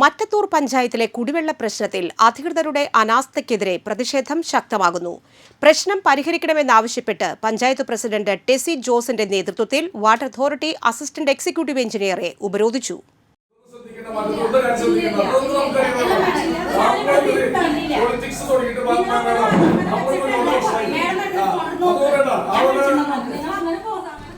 മറ്റത്തൂർ പഞ്ചായത്തിലെ കുടിവെള്ള പ്രശ്നത്തിൽ അധികൃതരുടെ അനാസ്ഥയ്ക്കെതിരെ പ്രതിഷേധം ശക്തമാകുന്നു. പ്രശ്നം പരിഹരിക്കണമെന്നാവശ്യപ്പെട്ട് പഞ്ചായത്ത് പ്രസിഡന്റ് ടെസി ജോസിന്റെ നേതൃത്വത്തിൽ വാട്ടർ അതോറിറ്റി അസിസ്റ്റന്റ് എക്സിക്യൂട്ടീവ് എഞ്ചിനീയറെ ഉപരോധിച്ചു.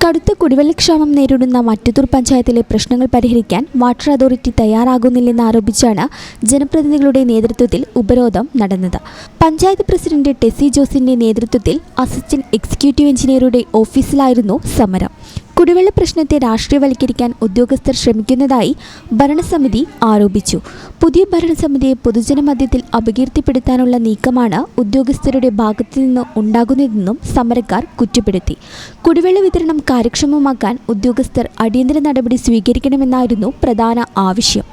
കടുത്ത കുടിവെള്ളക്ഷാമം നേരിടുന്ന മറ്റത്തൂർ പഞ്ചായത്തിലെ പ്രശ്നങ്ങൾ പരിഹരിക്കാൻ വാട്ടർ അതോറിറ്റി തയ്യാറാകുന്നില്ലെന്നാരോപിച്ചാണ് ജനപ്രതിനിധികളുടെ നേതൃത്വത്തിൽ ഉപരോധം നടന്നത്. പഞ്ചായത്ത് പ്രസിഡന്റ് ടെസി ജോസിന്റെ നേതൃത്വത്തിൽ അസിസ്റ്റന്റ് എക്സിക്യൂട്ടീവ് എഞ്ചിനീയറുടെ ഓഫീസിലായിരുന്നു സമരം. കുടിവെള്ള പ്രശ്നത്തെ രാഷ്ട്രീയവൽക്കരിക്കാൻ ഉദ്യോഗസ്ഥർ ശ്രമിക്കുന്നതായി ഭരണസമിതി ആരോപിച്ചു. പുതിയ ഭരണസമിതിയെ പൊതുജനമധ്യത്തിൽ അപകീർത്തിപ്പെടുത്താനുള്ള നീക്കമാണ് ഉദ്യോഗസ്ഥരുടെ ഭാഗത്തുനിന്ന് ഉണ്ടാകുന്നതെന്നും സമരക്കാർ കുറ്റപ്പെടുത്തി. കുടിവെള്ള വിതരണം കാര്യക്ഷമമാക്കാൻ ഉദ്യോഗസ്ഥർ അടിയന്തര നടപടി സ്വീകരിക്കണമെന്നായിരുന്നു പ്രധാന ആവശ്യം.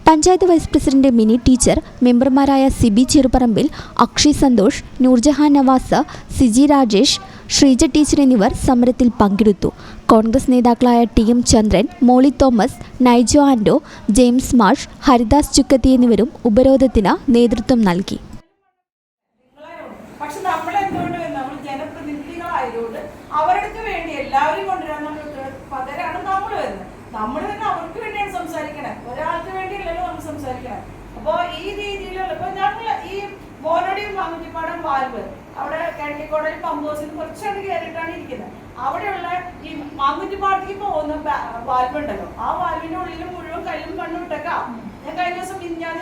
Panchayat vice president Mini teacher, മെമ്പർമാരായ സിബി ചെറുപറമ്പിൽ, അക്ഷയ് സന്തോഷ്, നൂർജഹാൻ നവാസ്, സിജി രാജേഷ്, ശ്രീജ ടീച്ചർ എന്നിവർ സമരത്തിൽ പങ്കെടുത്തു. കോൺഗ്രസ് നേതാക്കളായ ടി.എം. ചന്ദ്രൻ, മോളി തോമസ്, നൈജോ ആൻഡോ, ജെയിംസ് മാർഷ്, ഹരിദാസ് ചുക്കത്തി എന്നിവരും ഉപരോധത്തിന് നേതൃത്വം നൽകി. അവർക്ക് വേണ്ടി എല്ലാവരും കൊണ്ടുവരാൻ പകരമാണ് നമ്മൾ വരുന്നത്. നമ്മൾ തന്നെ അവർക്ക് വേണ്ടിയാണ് സംസാരിക്കണേ, ഒരാൾക്ക് വേണ്ടിയല്ലല്ലോ നമ്മൾ സംസാരിക്കണേ. അപ്പോൾ ഈ രീതിയിലുള്ള ഇപ്പൊ ഞങ്ങൾ ഈ മോനോടിയും മാങ്ങുറ്റിപ്പാടം വാൽവ് അവിടെ കിഴക്കിക്കോടയിൽ പമ്പ് ഹൗസിൽ കുറച്ചടി കയറിയിട്ടാണ് ഇരിക്കുന്നത്. അവിടെയുള്ള ഈ മാങ്ങുറ്റിപ്പാടത്തേക്ക് പോകുന്ന വാൽവ് ഉണ്ടല്ലോ, ആ വാൽവിന്റെ ഉള്ളിൽ മുഴുവൻ കല്ലും മണ്ണും ഇട്ടേക്കാം. ഞാൻ കഴിഞ്ഞ ദിവസം ഞാൻ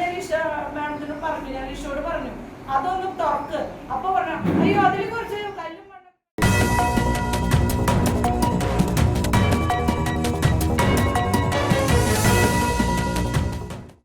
മാഡത്തിനോട് പറഞ്ഞു, ഞാൻ ലിഷോട് പറഞ്ഞു അതൊന്നും തുറക്ക്. അപ്പൊ പറഞ്ഞു അയ്യോ അതിൽ കുറച്ച്